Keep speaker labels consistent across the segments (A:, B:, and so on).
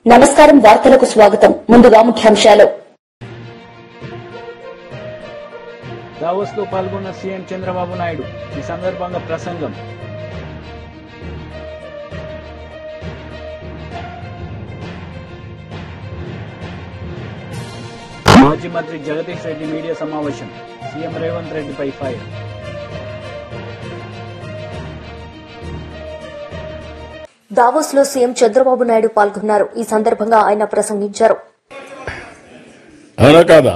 A: నమస్కారం, వార్తలకు స్వాగతం. ముందుగా ముఖ్యాంశాలు.
B: దావోస్ లో పాల్గొన్న సీఎం చంద్రబాబు నాయుడు. ఈ సందర్భంగా ప్రసంగం. మాజీ మంత్రి జగదీష్ రెడ్డి మీడియా సమావేశం. సీఎం రేవంత్ రెడ్డిపై ఫైర్.
A: దావోస్ లో సీఎం చంద్రబాబు నాయుడు పాల్గొన్నారు. ఈ సందర్భంగా ఆయన ప్రసంగించారు.
C: అవునా కాదా?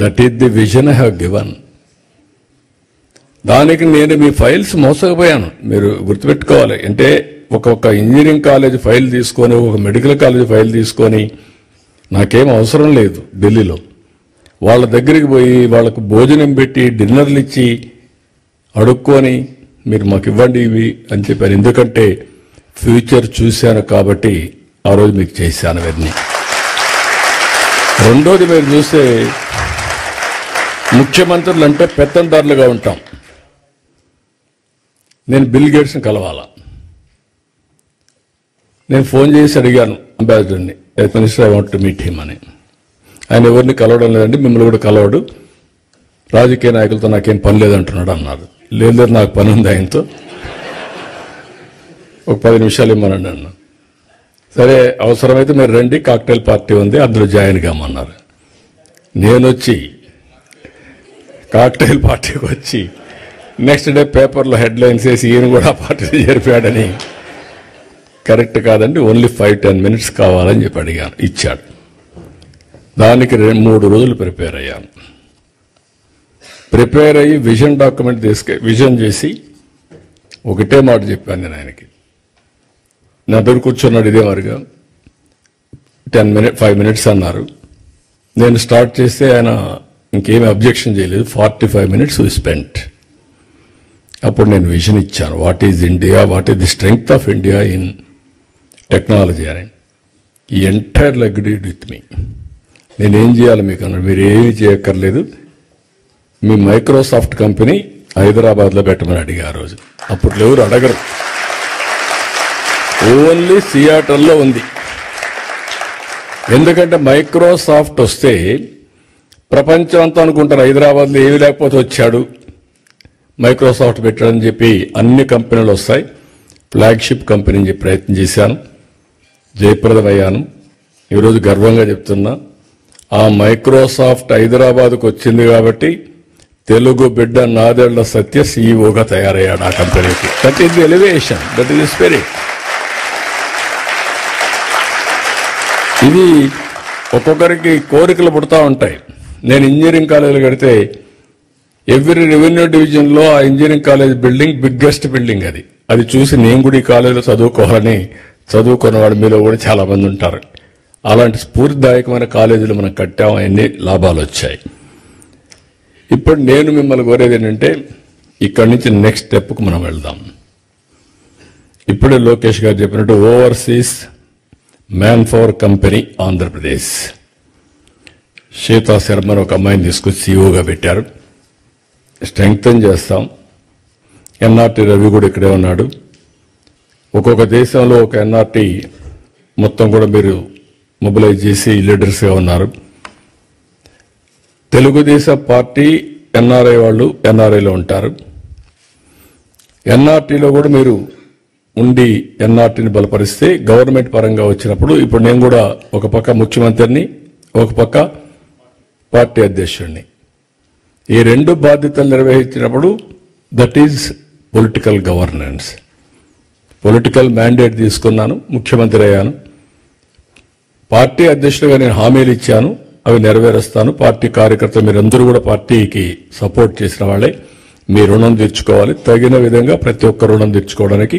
C: That is the vision I have given. దానికి నేను మీ ఫైల్స్ మోసకపోయాను. మీరు గుర్తుపెట్టుకోవాలి. అంటే ఒక్కొక్క ఇంజనీరింగ్ కాలేజ్ ఫైల్ తీసుకొని, ఒక మెడికల్ కాలేజ్ ఫైల్ తీసుకొని, నాకేం అవసరం లేదు. ఢిల్లీలో వాళ్ళ దగ్గరికి పోయి వాళ్ళకు భోజనం పెట్టి డిన్నర్లు ఇచ్చి అడుక్కొని మీరు మాకు ఇవ్వండి ఇవి అని చెప్పాను. ఎందుకంటే ఫ్యూచర్ చూశాను కాబట్టి ఆ రోజు మీకు చేశాను అవన్నీ. రెండోది, మీరు చూస్తే ముఖ్యమంత్రులు అంటే పెత్తందారులుగా ఉంటాం. నేను బిల్ గేట్స్ని కలవాలా. నేను ఫోన్ చేసి అడిగాను అంబాసిడర్ని, minister I want to meet him అని. ఆయన ఎవరిని కలవడం లేదండి, మిమ్మల్ని కూడా కలవడు, రాజకీయ నాయకులతో నాకేం పని లేదంటున్నాడు అన్నారు. లేదు, నాకు పని ఉంది ఆయనతో, ఒక 10 నిమిషాలు ఇమ్మనండి అన్నా. సరే, అవసరమైతే మీరు రండి, కాక్టైల్ పార్టీ ఉంది, అందులో జాయిన్ కామన్నారు. నేను వచ్చి కాక్టైల్ పార్టీకి వచ్చి నెక్స్ట్ డే పేపర్లో హెడ్లైన్స్ వేసి ఈయన కూడా పార్టీలో చేరిపాడని. కరెక్ట్ కాదండి, ఓన్లీ 5-10 మినిట్స్ కావాలని చెప్పి అడిగాను, ఇచ్చాడు. దానికి 3 రోజులు ప్రిపేర్ అయ్యాను. ప్రిపేర్ అయ్యి విజన్ డాక్యుమెంట్ విజన్ చేసి ఒకటే మాట చెప్పాను నేను ఆయనకి. నా దగ్గర కూర్చున్నాడు ఇదే మరిగా. 5 మినిట్స్ అన్నారు. నేను స్టార్ట్ చేస్తే ఆయన ఇంకేమీ అబ్జెక్షన్ చేయలేదు. 45 మినిట్స్ వి స్పెంట్. అప్పుడు నేను విజన్ ఇచ్చాను. What is India, what is the strength of India in technology అని. ఈ ఎంటైర్ అగ్రీడ్ విత్ మీ. నేనేం చేయాలి మీకు అన్నాడు. మీరు ఏమీ చేయక్కర్లేదు, మీ మైక్రోసాఫ్ట్ కంపెనీ హైదరాబాద్లో పెట్టమని అడిగా ఆ రోజు. అప్పుడు ఎవరు అడగరు, ఓన్లీ సియాటల్లో ఉంది. ఎందుకంటే మైక్రోసాఫ్ట్ వస్తే ప్రపంచం అంతా అనుకుంటారు హైదరాబాద్లో ఏమీ లేకపోతే వచ్చాడు, మైక్రోసాఫ్ట్ పెట్టాడని చెప్పి అన్ని కంపెనీలు వస్తాయి. ఫ్లాగ్షిప్ కంపెనీ అని చెప్పి ప్రయత్నం చేశాను, జయప్రదమయ్యాను. ఈరోజు గర్వంగా చెప్తున్నా, ఆ మైక్రోసాఫ్ట్ హైదరాబాద్కు వచ్చింది కాబట్టి తెలుగు బిడ్డ నాదెళ్ల సత్య సీఈఓగా తయారయ్యాడు ఆ కంపెనీకి. That is the elevation, that is the spirit. ఇది ఒక్కొక్కరికి కోరికలు పుడతా ఉంటాయి. నేను ఇంజనీరింగ్ కాలేజీలు కడితే ఎవ్రీ రెవెన్యూ డివిజన్లో ఆ engineering college building biggest building. అది చూసి నేను కూడా ఈ కాలేజీలో చదువుకోవాలని చదువుకున్నవాడు మీలో కూడా చాలా మంది ఉంటారు. అలాంటి స్ఫూర్తిదాయకమైన కాలేజీలు మనం కట్టాం, అన్ని లాభాలు వచ్చాయి. ఇప్పుడు నేను మిమ్మల్ని కోరేది ఏంటంటే, ఇక్కడి నుంచి నెక్స్ట్ స్టెప్కు మనం వెళ్దాం. ఇప్పుడే లోకేష్ గారు చెప్పినట్టు overseas man power company Andhra Pradesh, Sita శర్మను ఒక అమ్మాయిని తీసుకొచ్చి సీఈఓగా పెట్టారు. స్ట్రెంగ్తన్ చేస్తాం. ఎన్ఆర్టీ రవి కూడా ఇక్కడే ఉన్నాడు. ఒక్కొక్క దేశంలో ఒక ఎన్ఆర్టీ మొత్తం కూడా మీరు మొబిలైజ్ చేసి లీడర్స్గా ఉన్నారు. తెలుగుదేశం పార్టీ ఎన్ఆర్ఐ వాళ్ళు ఎన్ఆర్ఐలో ఉంటారు. ఎన్ఆర్టీలో కూడా మీరు ఉండి ఎన్ఆర్టీని బలపరిస్తే గవర్నమెంట్ పరంగా వచ్చినప్పుడు, ఇప్పుడు నేను కూడా ఒక పక్క ముఖ్యమంత్రిని, ఒక పక్క పార్టీ అధ్యక్షుడిని, ఈ 2 బాధ్యతలు నిర్వహించినప్పుడు that is political governance. Political mandate తీసుకున్నాను, ముఖ్యమంత్రి అయ్యాను. పార్టీ అధ్యక్షుడిగా నేను హామీలు ఇచ్చాను, అవి నెరవేరుస్తాను. పార్టీ కార్యకర్తలు మీరందరూ కూడా పార్టీకి సపోర్ట్ చేసిన వాళ్ళే. మీ రుణం తీర్చుకోవాలి. తగిన విధంగా ప్రతి ఒక్క రుణం తీర్చుకోవడానికి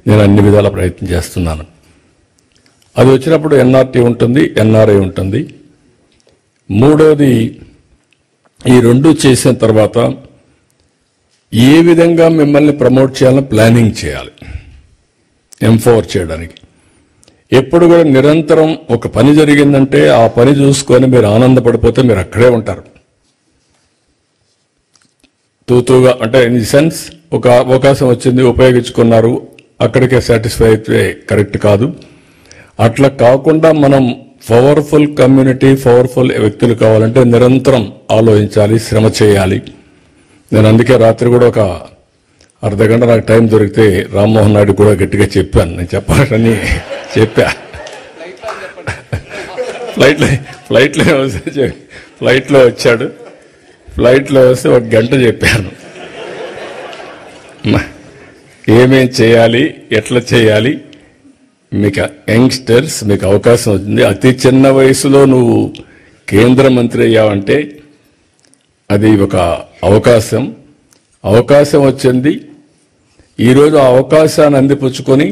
C: నేను అన్ని విధాల ప్రయత్నం చేస్తున్నాను. అది వచ్చినప్పుడు ఎన్ఆర్టీ ఉంటుంది, ఎన్ఆర్ఐ ఉంటుంది. మూడోది, ఈ 2 చేసిన తర్వాత ఏ విధంగా మిమ్మల్ని ప్రమోట్ చేయాలని ప్లానింగ్ చేయాలి, ఎంపవర్ చేయడానికి. ఎప్పుడు కూడా నిరంతరం ఒక పని జరిగిందంటే ఆ పని చూసుకొని మీరు ఆనందపడిపోతే మీరు అక్కడే ఉంటారు. తూతూగా అంటే ఇన్ ది సెన్స్ ఒక అవకాశం వచ్చింది ఉపయోగించుకున్నారు అక్కడికే సాటిస్ఫై అయితే కరెక్ట్ కాదు. అట్లా కాకుండా మనం పవర్ఫుల్ కమ్యూనిటీ, పవర్ఫుల్ వ్యక్తులు కావాలంటే నిరంతరం ఆలోచించాలి, శ్రమ చేయాలి. నేను అందుకే రాత్రి కూడా ఒక అర్ధగంట నాకు టైం దొరికితే రామ్మోహన్ నాయుడు కూడా గట్టిగా చెప్పాను. నేను చెప్పాలని చెప్పా. ఫ్లైట్లో వచ్చాడు. ఫ్లైట్లో వస్తే ఒక గంట చెప్పాను ఏమేం చేయాలి, ఎట్లా చేయాలి. మీకు యంగ్స్టర్స్ మీకు అవకాశం వచ్చింది. అతి చిన్న వయసులో నువ్వు కేంద్ర మంత్రి అయ్యావంటే అది ఒక అవకాశం వచ్చింది. ఈరోజు ఆ అవకాశాన్ని అందిపుచ్చుకొని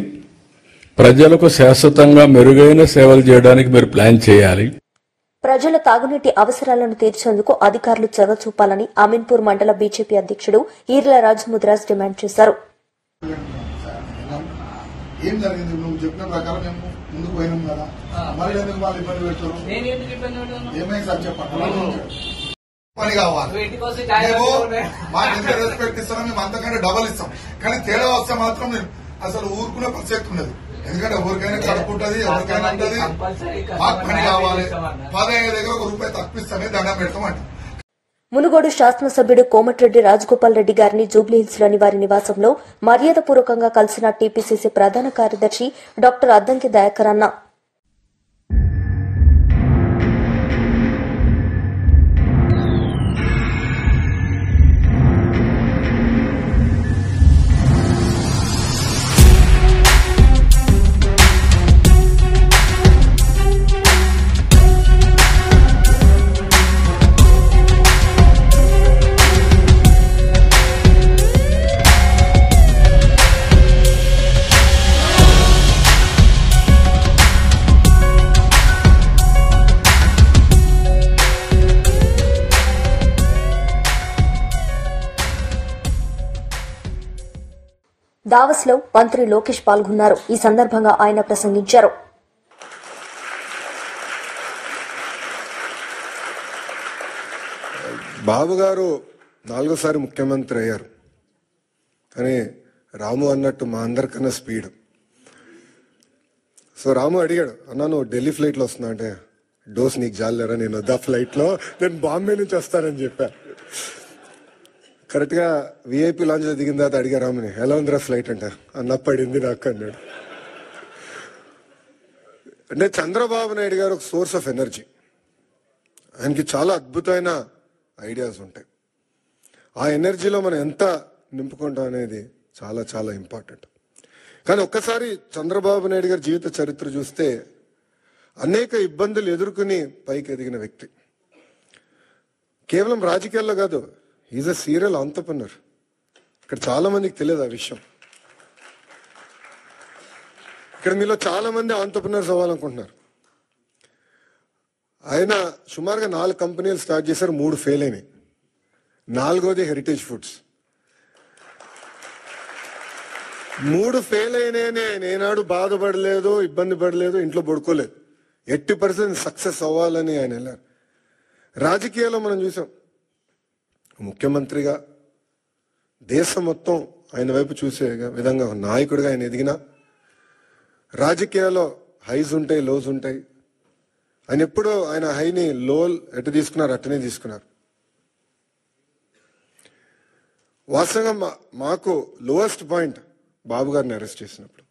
C: ప్రజలకు శాశ్వతంగా మెరుగైన సేవలు చేయడానికి మీరు ప్లాన్ చేయాలి.
A: ప్రజల తాగునీటి అవసరాలను తీర్చేందుకు అధికారులు చొరవ చూపాలని అమీన్పూర్ మండల బీజేపీ అధ్యక్షుడు ఈర్ల రాజముద్రాజ్ డిమాండ్ చేశారు.
D: ఏం జరిగింది? నువ్వు చెప్పిన ప్రకారం మేము ముందుకు పోయినాం కదా, మళ్ళీ ఎందుకు వాళ్ళు ఇబ్బంది పెడతారు? ఏమైంది సార్ చెప్పండి. పని కావాలి, మాకు ఎంత రెస్పెక్ట్ ఇస్తామో మేము అంతకంటే డబల్ ఇస్తాం. కానీ తేడా వస్తే మాత్రం నేను అసలు ఊరుకునే పరిస్థితి ఉండదు. ఎందుకంటే ఎవరికైనా కడుపు ఉంటుంది, ఎవరికైనా ఉంటుంది. మాకు పని కావాలి, 15 దగ్గర ₹1 తప్పిస్తామే దండం పెడతామంట.
A: మునుగోడు శాసనసభ్యుడు కోమటిరెడ్డి రాజగోపాల్ రెడ్డి గారిని జూబ్లీహిల్స్ లోని వారి నివాసంలో మర్యాదపూర్వకంగా కలిసిన టీపీసీసీ ప్రధాన కార్యదర్శి డాక్టర్ అద్దంకి దయాకర్ అన్న. దావస్ లో మంత్రి లోకేష్ పాల్గొన్నారు. ఈ సందర్భంగా ఆయన ప్రసంగించారు.
E: బాబు గారు 4సారి ముఖ్యమంత్రి అయ్యారు. కానీ రాము అన్నట్టు మా అందరికన్నా స్పీడ్. సో రాము అడిగాడు, అన్నా నువ్వు ఢిల్లీ ఫ్లైట్లో వస్తున్నా అంటే, డోస్ నీకు జాలేరా, నేను వద్దా ఫ్లైట్లో, నేను బాంబే నుంచి వస్తానని చెప్పా. కరెక్ట్ గా విఐపి లాంచ్ లో దిగిన తర్వాత అడిగా రాముని, ఎలా ఉందిరా ఫ్లైట్ అంట, అన్న పడింది నాకు అన్నాడు. అంటే చంద్రబాబు నాయుడు గారు ఒక సోర్స్ ఆఫ్ ఎనర్జీ. ఆయనకి చాలా అద్భుతమైన ఐడియాస్ ఉంటాయి. ఆ ఎనర్జీలో మనం ఎంత నింపుకుంటాం అనేది చాలా చాలా ఇంపార్టెంట్. కానీ ఒక్కసారి చంద్రబాబు నాయుడు గారి జీవిత చరిత్ర చూస్తే అనేక ఇబ్బందులు ఎదుర్కొని పైకి ఎదిగిన వ్యక్తి. కేవలం రాజకీయాల్లో కాదు, ఈజ్ అ సీరియల్ ఆంటర్‌ప్రెన్యూర్. ఇక్కడ చాలా మందికి తెలియదు ఆ విషయం. ఇక్కడ మీలో చాలా మంది ఆంటర్‌ప్రెన్యూర్స్ అవ్వాలనుకుంటున్నారు. ఆయన సుమారుగా 4 కంపెనీలు స్టార్ట్ చేశారు, 3 ఫెయిల్ అయినాయి. 4వది హెరిటేజ్ ఫుడ్స్. 3 ఫెయిల్ అయినాయని ఆయన ఏనాడు బాధపడలేదు, ఇబ్బంది పడలేదు, ఇంట్లో పడుకోలేదు. 80% సక్సెస్ అవ్వాలని ఆయన వెళ్ళారు. రాజకీయాల్లో మనం చూసాం, ముఖ్యమంత్రిగా దేశం మొత్తం ఆయన వైపు చూసే విధంగా నాయకుడిగా ఆయన ఎదిగిన, రాజకీయాల్లో హైస్ ఉంటాయి, లోస్ ఉంటాయి. ఆయన ఎప్పుడూ ఆయన హైని లో ఎటు తీసుకున్నారు అట్టనే తీసుకున్నారు. వాస్తవంగా మాకు లోయెస్ట్ పాయింట్ బాబు గారిని అరెస్ట్ చేసినప్పుడు,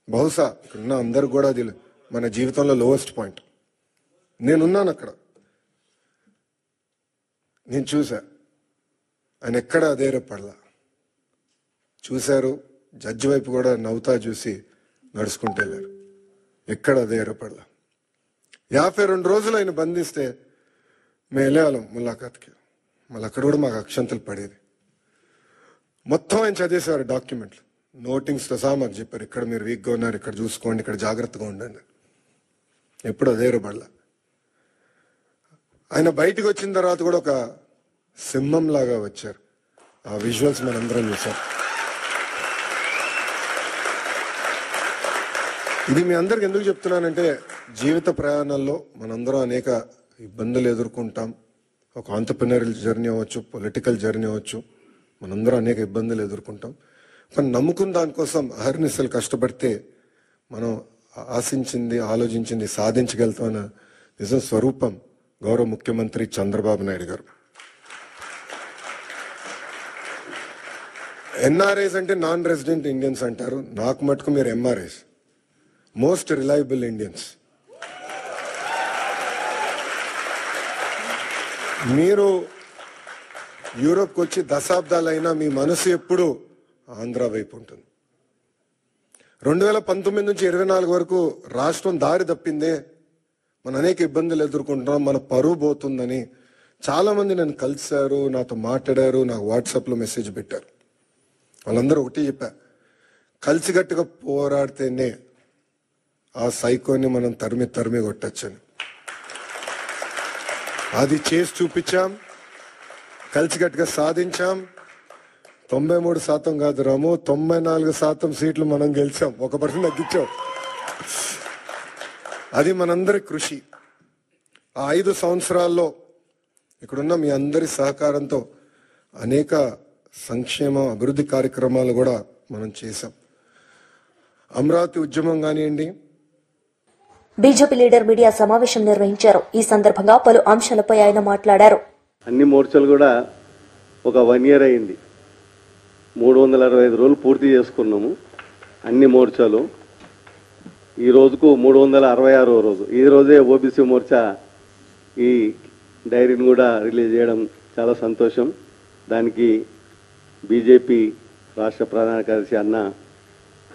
E: బహుశా ఇక్కడున్న అందరు కూడా అది మన జీవితంలో లోయెస్ట్ పాయింట్. నేనున్నాను అక్కడ, నేను చూసా. ఆయన ఎక్కడ అధైర్యపడలా. చూశారు, జడ్జి వైపు కూడా నవ్వుతా చూసి నడుచుకుంటూ వెళ్ళారు. ఎక్కడ అధైర్యపడలా. 52 రోజులు ఆయన బంధిస్తే మేము వెళ్ళేవాళ్ళం ములాఖాత్కి. మళ్ళీ అక్కడ కూడా మాకు అక్షంతలు పడేది. మొత్తం ఆయన చదివేసేవారు డాక్యుమెంట్లు, నోటింగ్స్తో సహా మాకు చెప్పారు, ఇక్కడ మీరు వీక్గా ఉన్నారు, ఇక్కడ చూసుకోండి, ఇక్కడ జాగ్రత్తగా ఉండండి. ఎప్పుడు అధైర్యపడలా. ఆయన బయటకు వచ్చిన తర్వాత కూడా ఒక సింహం లాగా వచ్చారు. ఆ విజువల్స్ మనందరం చూసాం. ఇది మీ అందరికి ఎందుకు చెప్తున్నానంటే జీవిత ప్రయాణాల్లో మనందరం అనేక ఇబ్బందులు ఎదుర్కొంటాం. ఒక ఆంటర్‌ప్రెన్యూరియల్ జర్నీ అవ్వచ్చు, పొలిటికల్ జర్నీ అవ్వచ్చు, మనందరం అనేక ఇబ్బందులు ఎదుర్కొంటాం. కానీ నమ్ముకున్న దానికోసం అహర్నిశలు కష్టపడితే మనం ఆశించింది, ఆలోచించింది సాధించగలుగుతామన్న నిజం స్వరూపం గౌరవ ముఖ్యమంత్రి చంద్రబాబు నాయుడు గారు. ఎన్ఆర్ఐస్ అంటే నాన్ రెసిడెంట్ ఇండియన్స్ అంటారు. నాకు మటుకు మీరు ఎంఆర్ఐస్, మోస్ట్ రిలయబుల్ ఇండియన్స్. మీరు యూరోప్కి వచ్చి దశాబ్దాలైనా మీ మనసు ఎప్పుడు ఆంధ్ర వైపు ఉంటుంది. 2019 నుంచి 24 వరకు రాష్ట్రం దారి తప్పిందే, మనం అనేక ఇబ్బందులు ఎదుర్కొంటున్నాం, మన పరువు పోతుందని చాలా మంది నన్ను కలిశారు, నాతో మాట్లాడారు, నాకు వాట్సాప్లో మెసేజ్ పెట్టారు. వాళ్ళందరూ ఒకటి చెప్పా, కలిసిగట్టుగా పోరాడితేనే ఆ సైకోని మనం తరిమి కొట్టచ్చని. అది చేసి చూపించాం, కలిసిగట్టుగా సాధించాం. 93% కాదు రాము, 94% సీట్లు మనం గెలిచాం, 1% తగ్గించాం. అది మనందరి కృషి. ఆ 5 సంవత్సరాల్లో ఇక్కడున్న మీ అందరి సహకారంతో అనేక సంక్షేమ అభివృద్ధి కార్యక్రమాలు కూడా మనం చేశాం. అమరావతి ఉద్యమం కానివ్వండి.
A: బీజేపీ లీడర్ మీడియా సమావేశం నిర్వహించారు. ఈ సందర్భంగా పలు అంశాలపై ఆయన మాట్లాడారు.
F: అన్ని మోర్చాలు కూడా ఒక 1 year అయింది. 365 రోజులు పూర్తి చేసుకున్నాము అన్ని మోర్చాలు. ఈ రోజుకు 366వ రోజు. ఈ రోజే ఓబీసీ మోర్చా ఈ డైరీని కూడా రిలీజ్ చేయడం చాలా సంతోషం. దానికి బీజేపీ రాష్ట్ర ప్రధాన కార్యదర్శి అన్న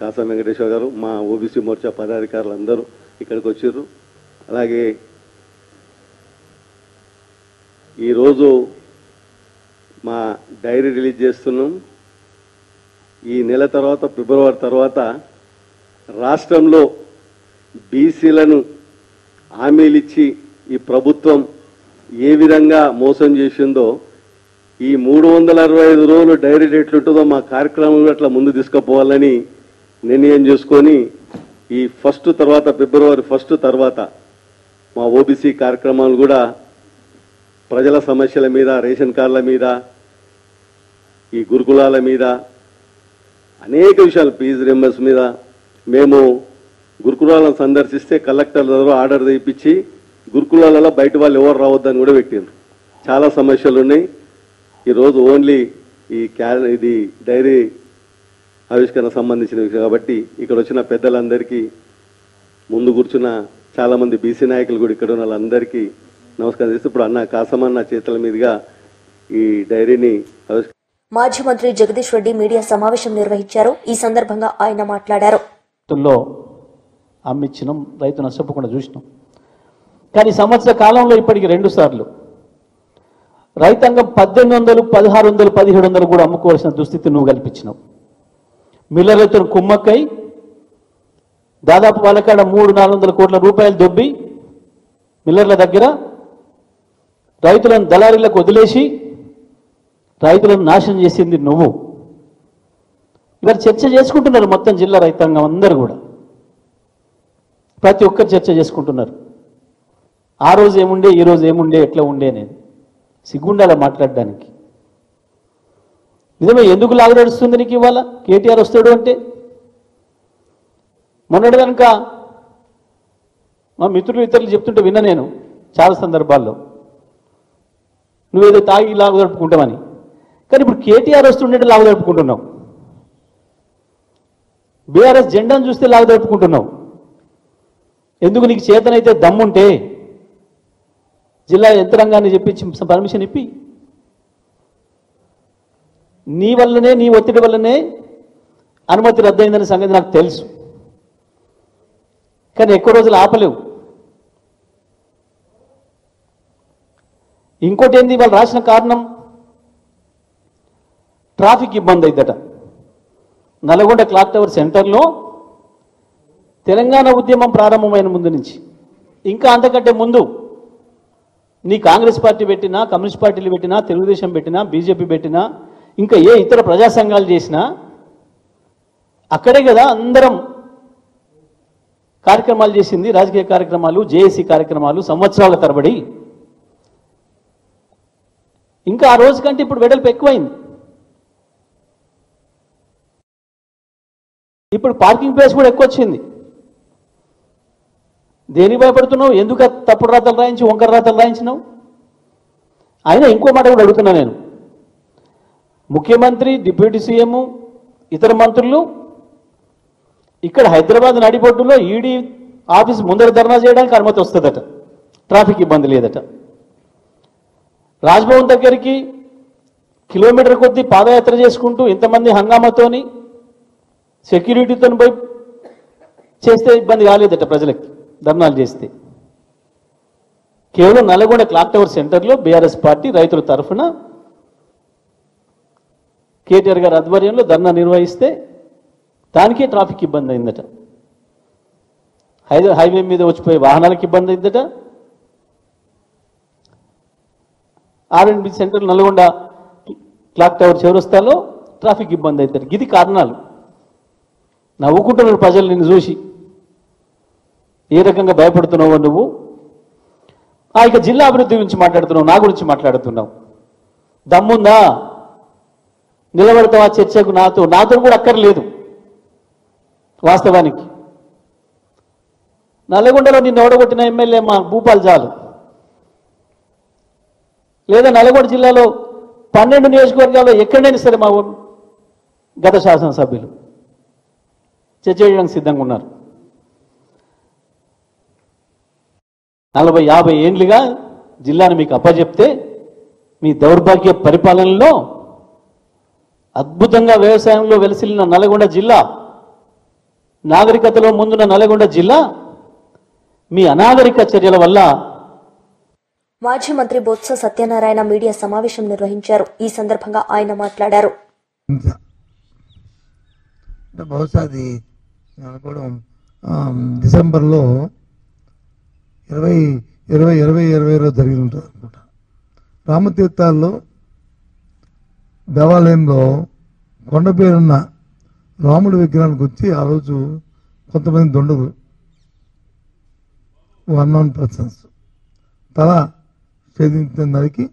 F: కాసం వెంకటేశ్వర గారు, మా ఓబీసీ మోర్చా పదాధికారులు అందరూ ఇక్కడికి వచ్చారు. అలాగే ఈరోజు మా డైరీ రిలీజ్ చేస్తున్నాం. ఈ నెల తర్వాత, ఫిబ్రవరి తర్వాత రాష్ట్రంలో బీసీలను హామీలిచ్చి ఈ ప్రభుత్వం ఏ విధంగా మోసం చేసిందో, ఈ 365 రోజులు డైరీ ఎట్లుంటుందో మా కార్యక్రమం అట్లా ముందు తీసుకుపోవాలని నిర్ణయం చేసుకొని ఈ ఫిబ్రవరి 1 తర్వాత మా ఓబీసీ కార్యక్రమాలు కూడా ప్రజల సమస్యల మీద, రేషన్ కార్డుల మీద, ఈ గురుకులాల మీద, అనేక విషయాలు, ఫీజు రింబర్స్ మీద మేము గురుకులాలను సందర్శిస్తే కలెక్టర్ దగ్గర ఆర్డర్ తెప్పించి గురుకులాలలో బయట వాళ్ళు ఎవరు రావద్దని కూడా పెట్టిండ్రు. చాలా సమస్యలు ఉన్నాయి. ఈరోజు ఓన్లీ ఇది డైరీ ఆవిష్కరణ సంబంధించిన విషయం కాబట్టి ఇక్కడ వచ్చిన పెద్దలందరికీ, ముందు కూర్చున్న చాలామంది బీసీ నాయకులు కూడా ఇక్కడ ఉన్న వాళ్ళందరికీ నమస్కారం చేస్తూ ఇప్పుడు అన్న కాసమన్న చేతుల మీదుగా ఈ డైరీని
A: మాజీ మంత్రి జగదీష్ రెడ్డి మీడియా సమావేశం నిర్వహించారు. ఈ సందర్భంగా ఆయన మాట్లాడారు.
G: అమ్మిచ్చినాం, రైతు నష్టపోకుండా చూసినాం. కానీ సంవత్సర కాలంలో ఇప్పటికి 2 సార్లు రైతాంగం 1800, 1600, 1700 కూడా అమ్ముకోవాల్సిన దుస్థితి నువ్వు కల్పించినావు. మిల్లర్లతో కుమ్మక్కై దాదాపు వాళ్ళకాడ 300-400 కోట్ల రూపాయలు దొబ్బి మిల్లర్ల దగ్గర రైతులను దళారీలకు వదిలేసి రైతులను నాశనం చేసింది నువ్వు. ఇవాళ చర్చ చేసుకుంటున్నారు మొత్తం జిల్లా రైతాంగం అందరూ కూడా, ప్రతి ఒక్కరు చర్చ చేసుకుంటున్నారు. ఆ రోజు ఏముండే, ఈ రోజు ఏముండే, ఎట్లా ఉండే అనేది సిగ్గుండాల మాట్లాడడానికి. నిజమే, ఎందుకు లాగదడుస్తుంది నీకు ఇవాళ కేటీఆర్ వస్తాడు అంటే? మొన్నటి కనుక మా మిత్రులు ఇతరులు చెప్తుంటే విన్నా నేను చాలా సందర్భాల్లో, నువ్వేదో తాగి లాగు జరుపుకుంటామని. కానీ ఇప్పుడు కేటీఆర్ వస్తుండే లాగు జరుపుకుంటున్నావు. బీఆర్ఎస్ జెండాను చూస్తే లాగు జరుపుకుంటున్నావు. ఎందుకు? నీకు చేతనైతే దమ్ముంటే జిల్లా యంత్రాంగాన్ని చెప్పించి పర్మిషన్ ఇప్పి. నీ వల్లనే, నీ ఒత్తిడి వల్లనే అనుమతి రద్దయిందనే సంగతి నాకు తెలుసు. కానీ ఎక్కువ రోజులు ఆపలేవు. ఇంకోటి ఏంది, వాళ్ళు రాసిన కారణం ట్రాఫిక్ ఇబ్బంది అయిద్దట. నల్గొండ క్లాక్ టవర్ సెంటర్లో తెలంగాణ ఉద్యమం ప్రారంభమైన ముందు నుంచి, ఇంకా అంతకంటే ముందు నీ కాంగ్రెస్ పార్టీ పెట్టినా, కమ్యూనిస్ట్ పార్టీలు పెట్టినా, తెలుగుదేశం పెట్టినా, బీజేపీ పెట్టినా, ఇంకా ఏ ఇతర ప్రజా సంఘాలు చేసినా అక్కడే కదా అందరం కార్యక్రమాలు చేసింది, రాజకీయ కార్యక్రమాలు, జేఏసీ కార్యక్రమాలు సంవత్సరాల తరబడి. ఇంకా ఆ రోజు కంటే ఇప్పుడు వెడల్పు ఎక్కువైంది. ఇప్పుడు పార్కింగ్ ప్లేస్ కూడా ఎక్కువ వచ్చింది. దేనికి భయపడుతున్నావు? ఎందుకు తప్పుడు రాతలు రాయించి వంకర రాతలు రాయించినావు? అయినా ఇంకో మాట కూడా అడుగుతున్నా నేను, ముఖ్యమంత్రి, డిప్యూటీ సీఎం, ఇతర మంత్రులు ఇక్కడ హైదరాబాద్ నడిబొడ్డులో ఈడీ ఆఫీస్ ముందర ధర్నా చేయడానికి అనుమతి వస్తుందట, ట్రాఫిక్ ఇబ్బంది లేదట. రాజ్భవన్ దగ్గరికి కిలోమీటర్ కొద్దీ పాదయాత్ర చేసుకుంటూ ఇంతమంది హంగామాతోని సెక్యూరిటీతో పోయి చేస్తే ఇబ్బంది కాలేదట ప్రజలకి ధర్నాలు చేస్తే. కేవలం నల్గొండ క్లాక్ టవర్ సెంటర్లో బీఆర్ఎస్ పార్టీ రైతుల తరఫున కేటీఆర్ గారి ఆధ్వర్యంలో ధర్నా నిర్వహిస్తే దానికే ట్రాఫిక్ ఇబ్బంది అయిందట. హైవే మీద వచ్చిపోయే వాహనాలకు ఇబ్బంది అయిందట. ఆర్ఎండ్బి సెంటర్ నల్గొండ క్లాక్ టవర్ చౌరస్తాలో ట్రాఫిక్ ఇబ్బంది అవుతారు. ఇది కారణాలు. నవ్వుకుంటున్నారు ప్రజలు నిన్ను చూసి, ఏ రకంగా భయపడుతున్నావు నువ్వు. ఇక జిల్లా అభివృద్ధి గురించి మాట్లాడుతున్నావు, నా గురించి మాట్లాడుతున్నావు. దమ్ముందా? నిలబడతావా చర్చకు? నాతో కూడా అక్కర్లేదు. వాస్తవానికి నల్గొండలో నిన్ను ఓడగొట్టిన ఎమ్మెల్యే మా భూపాల్ చాలు, లేదా నల్గొండ జిల్లాలో 12 నియోజకవర్గాల్లో ఎక్కడైనా సరే మా గత శాసనసభ్యులు చర్చ చేయడానికి సిద్ధంగా ఉన్నారు. 40-50 ఏండ్లుగా జిల్లాను మీకు అప్పచెప్తే మీ దౌర్భాగ్య పరిపాలనలో అద్భుతంగా వ్యవసాయంలో వెలసిల్లిన నల్గొండ జిల్లా, నాగరికతలో ముందున్న నల్గొండ జిల్లా మీ అనాగరిక చర్యల వల్ల.
A: మాజీ మంత్రి బొత్స సత్యనారాయణ మీడియా సమావేశం నిర్వహించారు. ఈ సందర్భంగా ఆయన మాట్లాడారు.
H: బహుశా అది అనుకోవడం డిసెంబర్లో 2020 జరిగి ఉంటుంది అనుకుంటా. రామతీర్థాల్లో దేవాలయంలో కొండ పేరున్న రాముడి విగ్రహానికి వచ్చి ఆ రోజు కొంతమంది దొండలు, అన్నోన్ పర్సన్స్ తల ఛేదించిన దానికి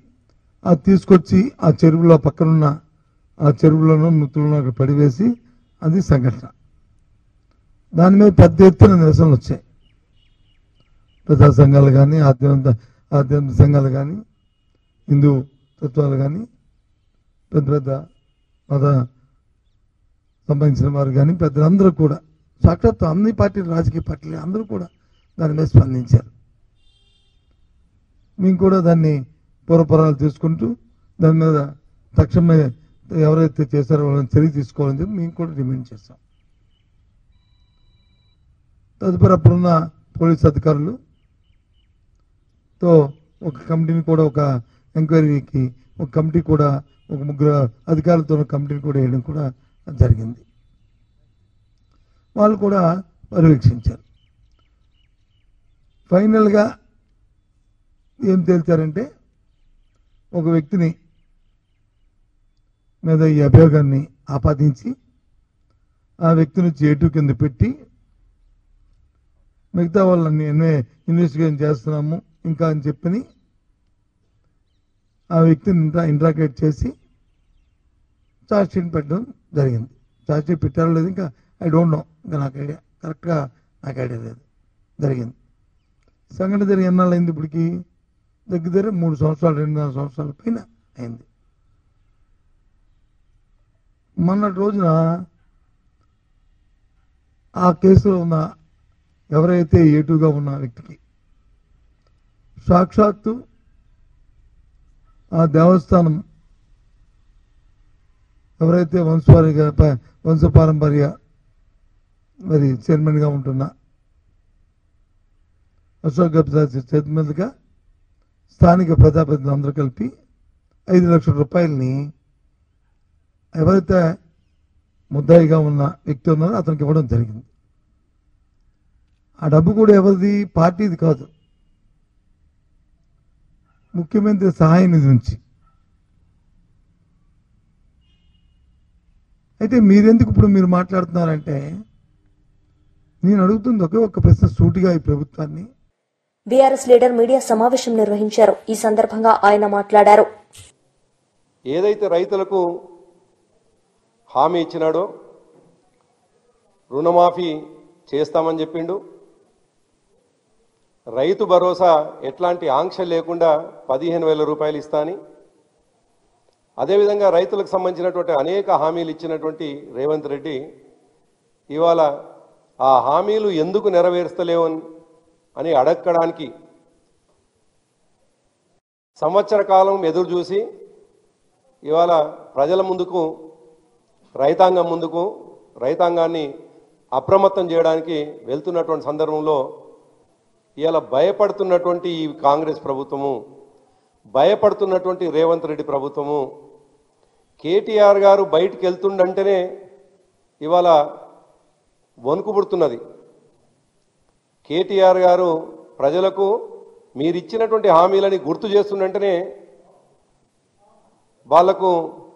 H: అది తీసుకొచ్చి ఆ చెరువులో పక్కనున్న ఆ చెరువులను నృత్తులను అక్కడ పడివేసి అది సంఘటన. దాని మీద పెద్ద ఎత్తున నిరసనలు వచ్చాయి. ప్రజా సంఘాలు కానీ, ఆధ్యాత్మిక సంఘాలు కానీ, హిందూ తత్వాలు కానీ, పెద్ద పెద్ద మత సంబంధించిన వారు కానీ, పెద్దలందరూ కూడా, సాక్షాత్ అన్ని పార్టీలు, రాజకీయ పార్టీలు అందరూ కూడా దాని మీద స్పందించారు. మేము కూడా దాన్ని పూర్వపరాలు తీసుకుంటూ దాని మీద తక్షణమే ఎవరైతే చేశారో వాళ్ళని చర్య తీసుకోవాలని చెప్పి మేము కూడా డిమాండ్ చేస్తాం. తదుపరి అప్పుడున్న పోలీస్ అధికారులతో ఒక కమిటీని కూడా, ఒక ఎంక్వైరీకి ఒక కమిటీ కూడా, ఒక 3 అధికారులతో కమిటీని కూడా వేయడం కూడా జరిగింది. వాళ్ళు కూడా పర్యవేక్షించారు. ఫైనల్గా ఏం తేల్చారంటే ఒక వ్యక్తిని మీద ఈ అభియోగాన్ని ఆపాదించి ఆ వ్యక్తిని చేటు కింద పెట్టి మిగతా వాళ్ళని ఇన్వెస్టిగేషన్ చేస్తున్నాము ఇంకా అని చెప్పని ఆ వ్యక్తిని ఇంట్రాగేట్ చేసి ఛార్జ్ షీట్ పెట్టడం జరిగింది. ఛార్జ్ షీట్ పెట్టారో లేదు ఇంకా ఐ డోంట్ నో, ఇంకా నాకు ఐడియా కరెక్ట్గా నాకు ఐడియా లేదు. జరిగింది. సంఘటన జరిగి ఎన్నాళ్ళు అయింది? ఇప్పటికి దగ్గర 3 సంవత్సరాలు, 2.5 సంవత్సరాల పైన అయింది. మొన్నటి రోజున ఆ కేసులో ఉన్న ఎవరైతే ఏటుగా ఉన్న వ్యక్తికి సాక్షాత్తు ఆ దేవస్థానం ఎవరైతే వంశపారంపర్య మరి చైర్మన్గా ఉంటున్న అశోక్ గజపతి చేతి మీదుగా స్థానిక ప్రజాప్రతినిధులు అందరూ కలిపి 5 లక్షల రూపాయలని ఎవరైతే ముద్దాయిగా ఉన్న వ్యక్తి ఉన్నారో అతనికి ఇవ్వడం జరిగింది. ఆ డబ్బు కూడా ఎవరిది? పార్టీది కాదు, ముఖ్యమంత్రి సహాయ నిధి నుంచి. అయితే మీరెందుకు ఇప్పుడు మీరు మాట్లాడుతున్నారంటే నేను అడుగుతుంది ఒకే ఒక్క ప్రశ్న సూటిగా ఈ ప్రభుత్వాన్ని.
A: బీఆర్ఎస్ లీడర్ మీడియా సమావేశం నిర్వహించారు. ఈ సందర్భంగా ఆయన మాట్లాడారు.
I: ఏదైతే రైతులకు హామీ ఇచ్చినాడో రుణమాఫీ చేస్తామని చెప్పిండు, రైతు భరోసా ఎట్లాంటి ఆంక్షలు లేకుండా 15,000 రూపాయలు ఇస్తాని, అదేవిధంగా రైతులకు సంబంధించినటువంటి అనేక హామీలు ఇచ్చినటువంటి రేవంత్ రెడ్డి ఇవాళ ఆ హామీలు ఎందుకు నెరవేర్స్తలేవు అని అడగడానికి సంవత్సర కాలం ఎదురు చూసి ఇవాళ ప్రజల ముందుకు, రైతాంగం ముందుకు, రైతాంగాన్ని అప్రమత్తం చేయడానికి వెళ్తున్నటువంటి సందర్భంలో ఇవాళ భయపడుతున్నటువంటి ఈ కాంగ్రెస్ ప్రభుత్వము, భయపడుతున్నటువంటి రేవంత్ రెడ్డి ప్రభుత్వము, కేటీఆర్ గారు బయటికి వెళ్తుండంటేనే ఇవాళ వణుకు పుడుతున్నది. కేటీఆర్ గారు ప్రజలకు మీరిచ్చినటువంటి హామీలని గుర్తు చేస్తుండంటేనే వాళ్లకు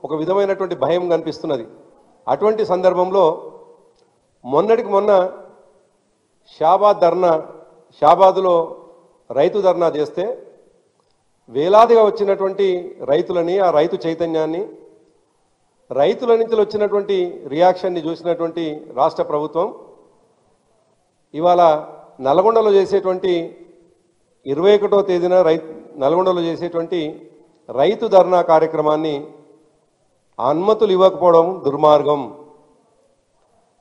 I: ఒక విధమైనటువంటి భయం కనిపిస్తున్నది. అటువంటి సందర్భంలో మొన్నటికి మొన్న షాబాద్లో రైతు ధర్నా చేస్తే వేలాదిగా వచ్చినటువంటి రైతులని, ఆ రైతు చైతన్యాన్ని, రైతుల నుంచి వచ్చినటువంటి రియాక్షన్ని చూసినటువంటి రాష్ట్ర ప్రభుత్వం ఇవాళ నల్గొండలో చేసేటువంటి 21వ తేదీన నల్గొండలో చేసేటువంటి రైతు ధర్నా కార్యక్రమాన్ని అనుమతులు ఇవ్వకపోవడం దుర్మార్గం.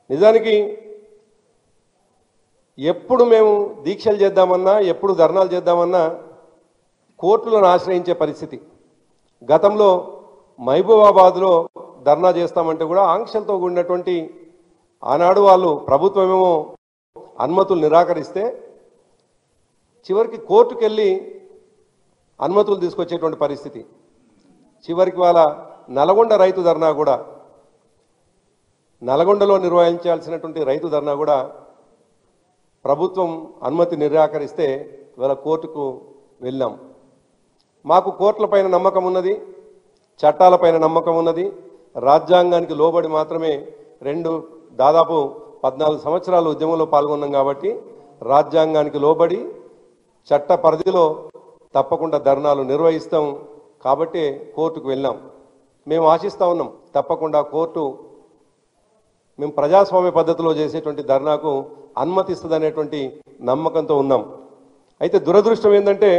I: నిజానికి ఎప్పుడు మేము దీక్షలు చేద్దామన్నా, ఎప్పుడు ధర్నాలు చేద్దామన్నా కోర్టులను ఆశ్రయించే పరిస్థితి. గతంలో మహబూబాబాద్లో ధర్నా చేస్తామంటే కూడా ఆంక్షలతో కూడినటువంటి ఆనాడు వాళ్ళు ప్రభుత్వమేమో అనుమతులు నిరాకరిస్తే చివరికి కోర్టుకు వెళ్ళి అనుమతులు తీసుకొచ్చేటువంటి పరిస్థితి. చివరికి వాళ్ళ నల్గొండ రైతు ధర్నా కూడా, నల్గొండలో నిర్వహించాల్సినటువంటి రైతు ధర్నా కూడా ప్రభుత్వం అనుమతి నిరాకరిస్తే ఇవాళ కోర్టుకు వెళ్ళాం. మాకు కోర్టులపైన నమ్మకం ఉన్నది, చట్టాలపైన నమ్మకం ఉన్నది. రాజ్యాంగానికి లోబడి మాత్రమే దాదాపు 14 సంవత్సరాలు ఉద్యమంలో పాల్గొన్నాం కాబట్టి రాజ్యాంగానికి లోబడి చట్ట పరిధిలో తప్పకుండా ధర్నాలు నిర్వహిస్తాం కాబట్టి కోర్టుకు వెళ్ళాం. మేము ఆశిస్తా ఉన్నాం తప్పకుండా కోర్టు మేము ప్రజాస్వామ్య పద్ధతిలో చేసేటువంటి ధర్నాకు అనుమతిస్తుందనేటువంటి నమ్మకంతో ఉన్నాం. అయితే దురదృష్టం ఏంటంటే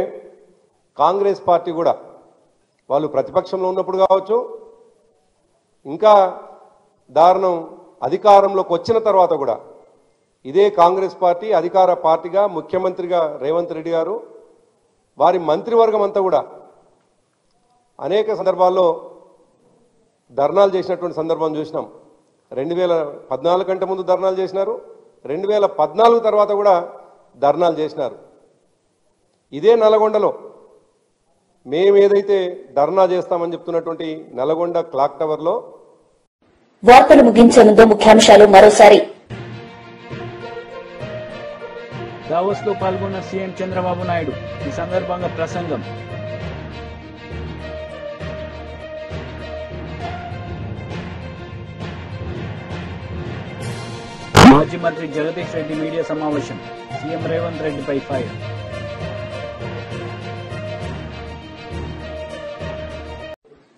I: కాంగ్రెస్ పార్టీ కూడా వాళ్ళు ప్రతిపక్షంలో ఉన్నప్పుడు కావచ్చు, ఇంకా దారుణం అధికారంలోకి వచ్చిన తర్వాత కూడా ఇదే కాంగ్రెస్ పార్టీ అధికార పార్టీగా ముఖ్యమంత్రిగా రేవంత్ రెడ్డి గారు, వారి మంత్రివర్గం అంతా కూడా అనేక సందర్భాల్లో ధర్నాలు చేసినటువంటి సందర్భం చూసినాం. 2014 కంటే ముందు ధర్నాలు చేసినారు, 2014 తర్వాత కూడా ధర్నాలు చేసినారు. ఇదే నల్గొండలో మేము ఏదైతే ధర్నా చేస్తామని చెప్తున్నటువంటి నల్గొండ క్లాక్ టవర్లో.
A: వార్తలు ముగించే ముందు ముఖ్యాంశాలు మరోసారి.
B: దావోస్ లో పాల్గొన్న సీఎం చంద్రబాబు నాయుడు. ఈ సందర్భంగా ప్రసంగం. మాజీ మంత్రి జగదీష్ రెడ్డి మీడియా సమావేశం. సీఎం రేవంత్ రెడ్డిపై ఫైర్.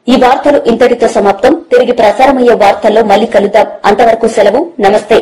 A: ఈ వార్తలు ఇంతటితో సమాప్తం. తిరిగి ప్రసారమయ్యే వార్తల్లో మళ్లీ కలుద్దాం. అంతవరకు సెలవు. నమస్తే.